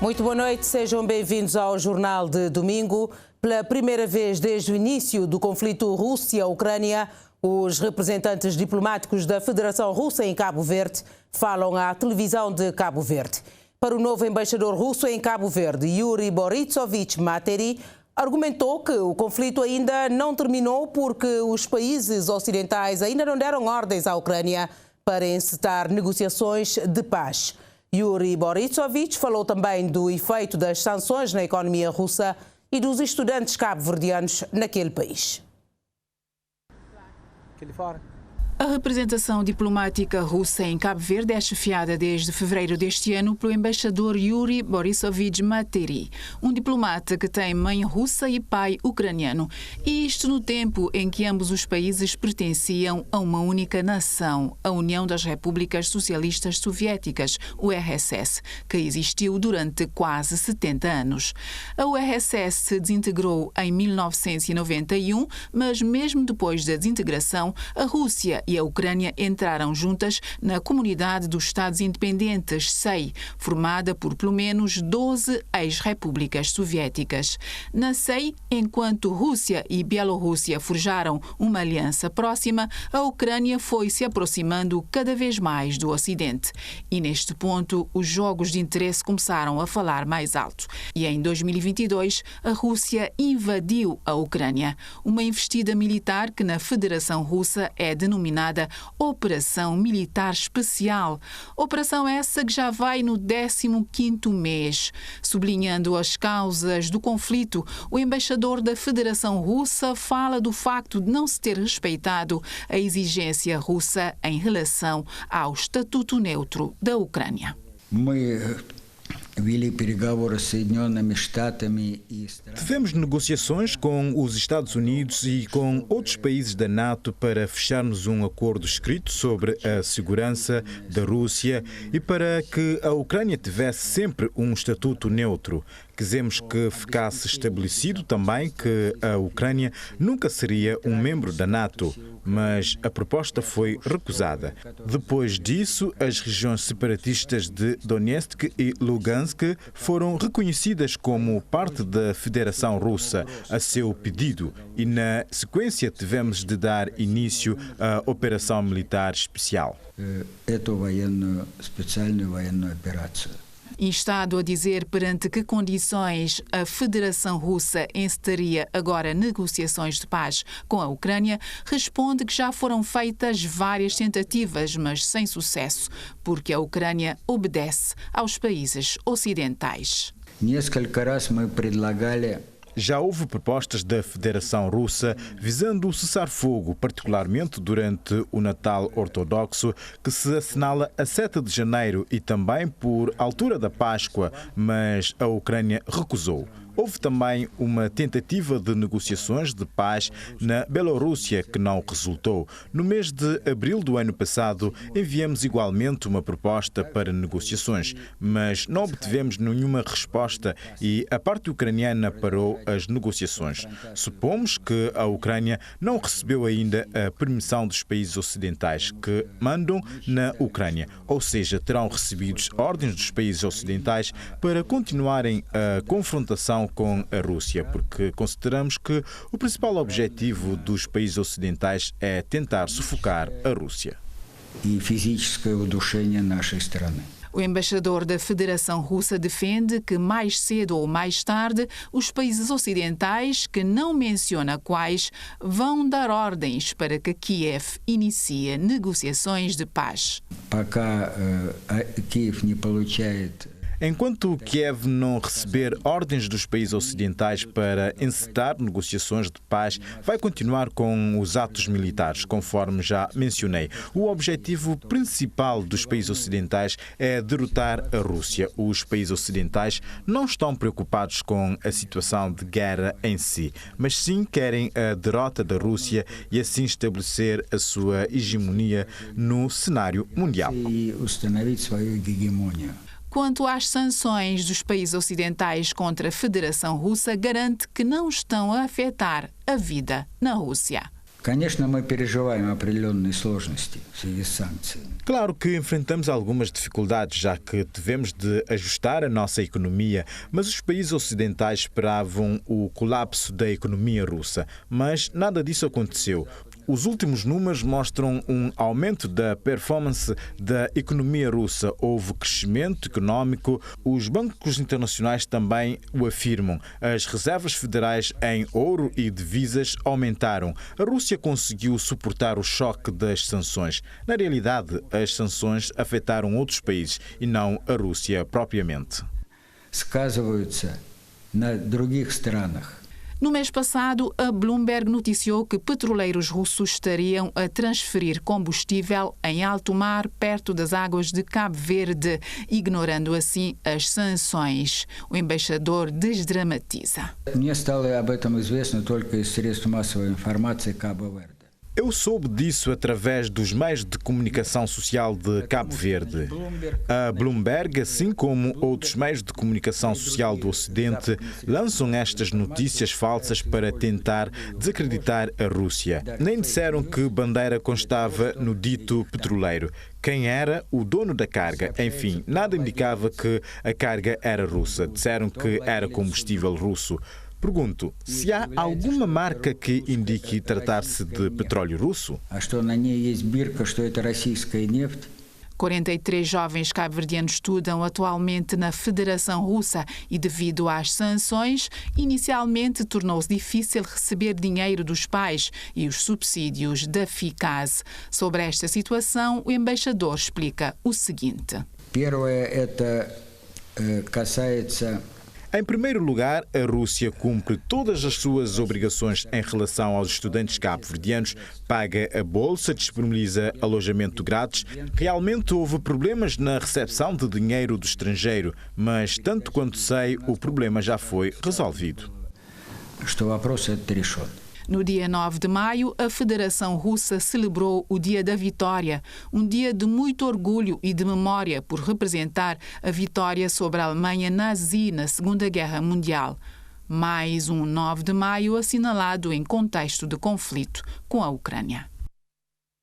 Muito boa noite, sejam bem-vindos ao Jornal de Domingo. Pela primeira vez desde o início do conflito Rússia-Ucrânia, os representantes diplomáticos da Federação Russa em Cabo Verde falam à televisão de Cabo Verde. Para o novo embaixador russo em Cabo Verde, Yuri Borisovich Materi, argumentou que o conflito ainda não terminou porque os países ocidentais ainda não deram ordens à Ucrânia para encetar negociações de paz. Yuri Borisovich falou também do efeito das sanções na economia russa e dos estudantes cabo-verdianos naquele país. A representação diplomática russa em Cabo Verde é chefiada desde fevereiro deste ano pelo embaixador Yuri Borisovich Materi, um diplomata que tem mãe russa e pai ucraniano. E isto no tempo em que ambos os países pertenciam a uma única nação, a União das Repúblicas Socialistas Soviéticas, URSS, que existiu durante quase 70 anos. A URSS se desintegrou em 1991, mas mesmo depois da desintegração, a Rússia e a Ucrânia entraram juntas na Comunidade dos Estados Independentes, CEI, formada por pelo menos 12 ex-repúblicas soviéticas. Na CEI, enquanto Rússia e Bielorrússia forjaram uma aliança próxima, a Ucrânia foi se aproximando cada vez mais do Ocidente. E neste ponto, os jogos de interesse começaram a falar mais alto. E em 2022, a Rússia invadiu a Ucrânia. Uma investida militar que na Federação Russa é denominada Operação Militar Especial. Operação essa que já vai no 15º mês. Sublinhando as causas do conflito, o embaixador da Federação Russa fala do facto de não se ter respeitado a exigência russa em relação ao estatuto neutro da Ucrânia. Tivemos negociações com os Estados Unidos e com outros países da NATO para fecharmos um acordo escrito sobre a segurança da Rússia e para que a Ucrânia tivesse sempre um estatuto neutro. Quisemos que ficasse estabelecido também que a Ucrânia nunca seria um membro da NATO, mas a proposta foi recusada. Depois disso, as regiões separatistas de Donetsk e Lugansk foram reconhecidas como parte da Federação Russa a seu pedido e, na sequência, tivemos de dar início à Operação Militar Especial. Instado a dizer perante que condições a Federação Russa encetaria agora negociações de paz com a Ucrânia, responde que já foram feitas várias tentativas, mas sem sucesso, porque a Ucrânia obedece aos países ocidentais. Já houve propostas da Federação Russa visando o cessar-fogo, particularmente durante o Natal Ortodoxo, que se assinala a 7 de janeiro e também por altura da Páscoa, mas a Ucrânia recusou. Houve também uma tentativa de negociações de paz na Bielorrússia que não resultou. No mês de abril do ano passado, enviamos igualmente uma proposta para negociações, mas não obtivemos nenhuma resposta e a parte ucraniana parou as negociações. Supomos que a Ucrânia não recebeu ainda a permissão dos países ocidentais que mandam na Ucrânia, ou seja, terão recebido ordens dos países ocidentais para continuarem a confrontação com a Rússia, porque consideramos que o principal objetivo dos países ocidentais é tentar sufocar a Rússia. O embaixador da Federação Russa defende que mais cedo ou mais tarde os países ocidentais, que não menciona quais, vão dar ordens para que Kiev inicie negociações de paz. Enquanto Kiev não receber ordens dos países ocidentais para encetar negociações de paz, vai continuar com os atos militares, conforme já mencionei. O objetivo principal dos países ocidentais é derrotar a Rússia. Os países ocidentais não estão preocupados com a situação de guerra em si, mas sim querem a derrota da Rússia e assim estabelecer a sua hegemonia no cenário mundial. Quanto às sanções dos países ocidentais contra a Federação Russa, garante que não estão a afetar a vida na Rússia. Конечно, мы переживаем определенные сложности в связи с санкциями. Claro que enfrentamos algumas dificuldades, já que tivemos de ajustar a nossa economia, mas os países ocidentais esperavam o colapso da economia russa. Mas nada disso aconteceu. Os últimos números mostram um aumento da performance da economia russa. Houve crescimento económico. Os bancos internacionais também o afirmam. As reservas federais em ouro e divisas aumentaram. A Rússia conseguiu suportar o choque das sanções. Na realidade, as sanções afetaram outros países e não a Rússia propriamente. Сказываются на других странах. No mês passado, a Bloomberg noticiou que petroleiros russos estariam a transferir combustível em alto mar perto das águas de Cabo Verde, ignorando assim as sanções. O embaixador desdramatiza. Мне стало об этом известно только из средств массовой информации Кабо-Верде. Eu soube disso através dos meios de comunicação social de Cabo Verde. A Bloomberg, assim como outros meios de comunicação social do Ocidente, lançam estas notícias falsas para tentar desacreditar a Rússia. Nem disseram que bandeira constava no dito petroleiro, quem era o dono da carga. Enfim, nada indicava que a carga era russa. Disseram que era combustível russo. Pergunto, se há alguma marca que indique tratar-se de petróleo russo? 43 jovens cabo-verdianos estudam atualmente na Federação Russa e, devido às sanções, inicialmente tornou-se difícil receber dinheiro dos pais e os subsídios da FICAS. Sobre esta situação, o embaixador explica o seguinte. Em primeiro lugar, a Rússia cumpre todas as suas obrigações em relação aos estudantes cabo-verdianos, paga a bolsa, disponibiliza alojamento grátis. Realmente houve problemas na recepção de dinheiro do estrangeiro, mas, tanto quanto sei, o problema já foi resolvido. No dia 9 de maio, a Federação Russa celebrou o Dia da Vitória, um dia de muito orgulho e de memória por representar a vitória sobre a Alemanha nazi na Segunda Guerra Mundial. Mais um 9 de maio assinalado em contexto de conflito com a Ucrânia.